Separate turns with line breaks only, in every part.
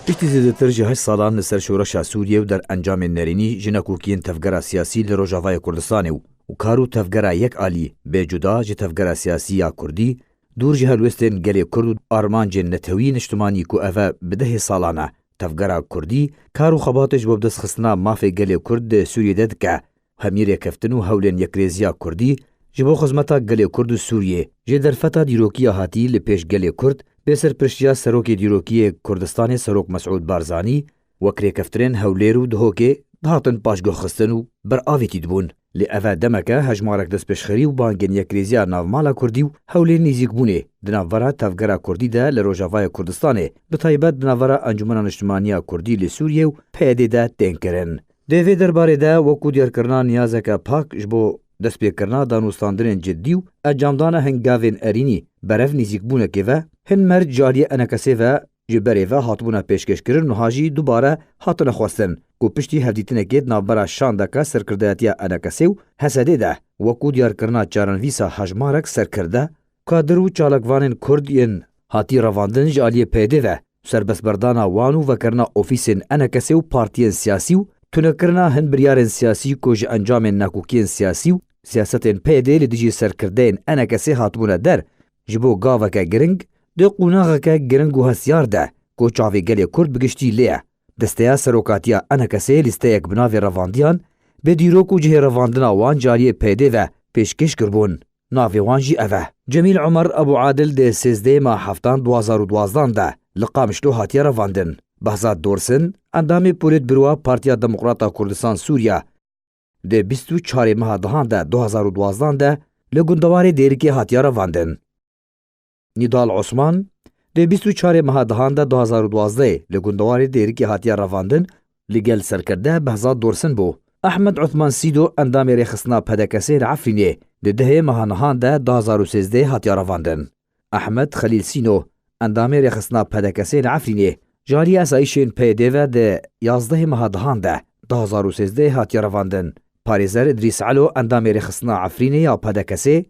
پشتی زیاتر جه 8 سالان لسر شورش سوریه و در انجام نرینی جنکوکین تفگرا سیاسی لروجاوای کردستان و کارو تفگرا یک عالی به جدا جه تفگرا سیاسی یا کردی دور جه الوستن گلی کرد آرمانج نتوی نشتمانی کو اوه بده سالانه تفگرا کردی کارو خباتش بودس خصنا مافی گلی کرد سوریه دد که همیر کفتن و هولن یکریزیا کردی جبو خدمتا گلی کرد سوریه جه در فتا دیروکیا هاتی لپیش گلی کرد بسر پرشتیا سروک دیروکی کردستان سروک مسعود بارزانی وکری کفترین هولیرو دهوکه دهاتن پاشگو خستنو بر آویتی دبون لی اوه دمکه هجمارک دست پشخری و بانگن یکریزیا ناومالا کردی و هولیر نیزیک بونه دناورا تفگرا کردی ده لروجاوای کردستانه بطایبت دناورا انجمن اجتماعی کردی لسوریه و پیده ده تنکرن دوی درباره ده وکو دیار کرنا نیازکه پاک جبو دست پیکرنا دانوستاندرین جدی و اجامدان هنگاوین ارینی برف نیزیک بونه که و هن مرد جاریه انکسی و جبری و هاتبونه پیشکش کرن و هاجی دوباره هاتنه خواستن کو پشتی هفدیتنه گید نابرا شاندکا سرکردهاتیا انکسی و حسده ده وکو دیار کرنا چارن ویسا هجمارک سرکرده کادرو چالکوانین کردین هاتی رواندن جالیه پیده و سربس بردانا وانو و کرنا اوفیسین انکسی و پارتین سیاسی و تونکرنا هن بریارن سیاسی کوج انجام نکوکین سیاسی و سیاستین پیده لدیجی سرکردین انکسی هاتبونه در جبو گاوکا گرنگ دو قوناغکا گرنگ و هسیار ده کو چاوی گلی کرد بگشتی لیه دستیا سروکاتیا انکسی لیستیک بناوی رواندیان به دیروکو جه رواندنا وان جاریه پیده و پیشکش کربون ناوی وانجی اوه جمیل عمر ابو عادل ده 13 ماه هفتان 2012 ده لقامشلو هاتیا رواندن بهزاد دورسن اندامی پولیت بروا پارتیا دموکراتا کردستان سوریا ده 24 ماه دهان ده 2012 ده لگوندواری دیرکی هاتیا رواندن نیدال عثمان ده 24 ماه دهان ده 2012 لگوندواری دیرکی هاتیا رواندن لگل سرکرده بهزاد دورسن بو احمد عثمان سیدو اندامی ریخصنا پدکسی عفرینه ده 10 ماه نهان ده 2013 هاتیا رواندن احمد خلیل سینو اندامی ریخصنا پدکسی عفرینه جاری اسایشین پیده و ده 11 ماه دهان ده 2013 هاتیا رواندن پاریزر ادریس علو اندامی ریخصنا عفرینه یا پدکسی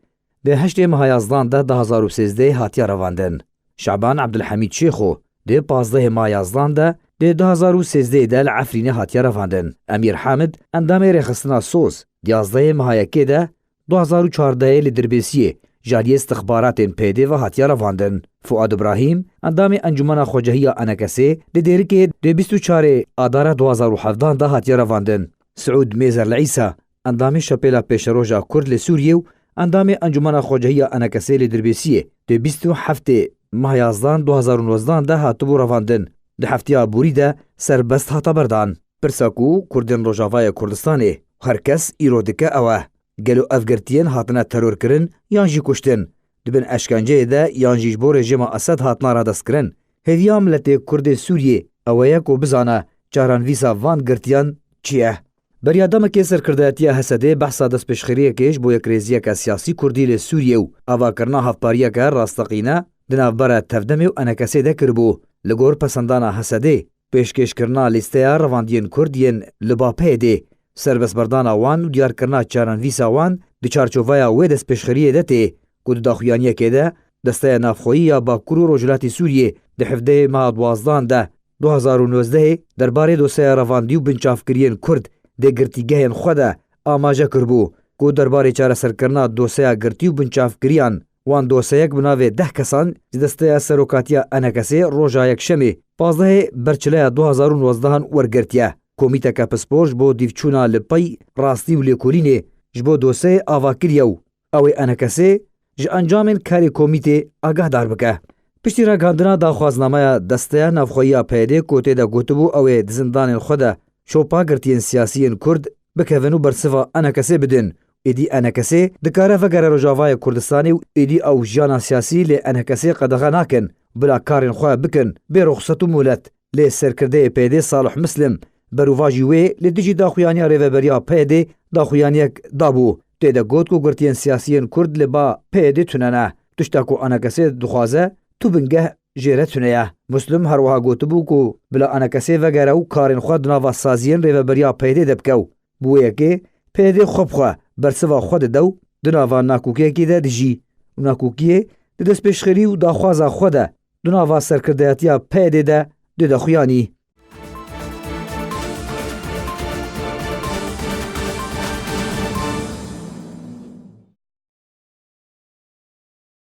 ده 8 ماه یازدان ده 2013 هاتیا رواندن شعبان عبدالحمید شیخو ده 15 ماه یازدان ده 2013 ده عفرینه هاتیا رواندن امیر حامد اندامی ریخصنا سوز 11 ماه یکی ده 2014 لدربیسیه جاری استخبارات پیده و هاتیا رواندن فؤاد ابراهیم اندامی انجمن خوجهی انکسی ده دیرکی ده 24 آدار 2017 ده هاتیا رواندن سعود میزر العیسی اندامی شپیلا پیشروجا کرد لسوریه و اندامی انجمن خوجهی انکسی لدربیسیه ده 27 ماه یازدان 2019 ده هاتبو رواندن ده هفتیا بوری ده سربست هاتا بردان پرساکو کردن روجاوای کردستانه هر کس ایرودکه اوه گلو افگرتین هاتنه ترور کرن یان جی کشتن دبن اشکنجه ده یان جیج بو رژیم اسد هاتنا را دست کرن هدیه ملت کرد سوریه اوه کو بزانه چاران ویسا وان گرتیان چیه بریادم که سرکردهاتیا حسده بحثا دست پشخریه کش بو یک ریزیه که سیاسی کردی لسوریه و اوا کرنا هفپاریه که راستقینه دناف برا تفدمی و انکسی ده کربو لگور پسندانا حسده پیشکش کرنا لیستیا رواندین کردین لباپه ده سربس بردانا وان و دیار کرنا چاران ویسا وان دی چارچووایا و دست پشخریه ده ته کود داخویانیه که ده دسته نافخویی یا با کرو رجلاتی سوریه ده حفده ماه 12 ده 2019 درباره دوسته رواندی و بنچافکرین کرد ده گرتیگهین خوده آماجه کربو کو درباره چاره سرکرنا دوسته گرتی و بنچافکریان وان دوسته یک بناوه 10 کسان دسته سروکاتیا انکسی روژا یک شمی 15 برچله 2019 ورگرتیه کومیته که پسپورج بو دیفچونا لپی راستی و لیکولینه جبو دوسته آواکریو او انکسی ج انجامن کاری کومیته آگاه دار بکه پشتی را گاندنا دا خوازنامه دسته نفخویی پیده کوته دا گوتبو او دزندان خوده شوپا گرتین سیاسیین کرد بکوینو برصفا انکسی بدن ایدی انکسی دکاره فگر رجاوای کردستانی و ایدی او جانا سیاسی لی انکسی قدغه ناکن بلا کارین خواه بکن بی رخصت و مولت لی سرکرده پیده صالح مسلم بروواجی وی لی دیجی داخویانی ریوبریا پیده داخویانی دابو تیده گوت کو گرتین سیاسیین کرد لی با پیده توننه تشتاکو انکسی دخوازه تو بنگه جیره تونه مسلم هر وها گوتبو کو بلا انکسی وگر او کارین خود ناوا سازیین ریوبریا پیده دبکو بویه که پیده خوب خواه برسوا خود دو دناوا ناکوکیه که ده دجی ناکوکیه ده دست پیشخری و داخوازا خوده دناوا سرکردهاتیا پیده ده di daxuyانî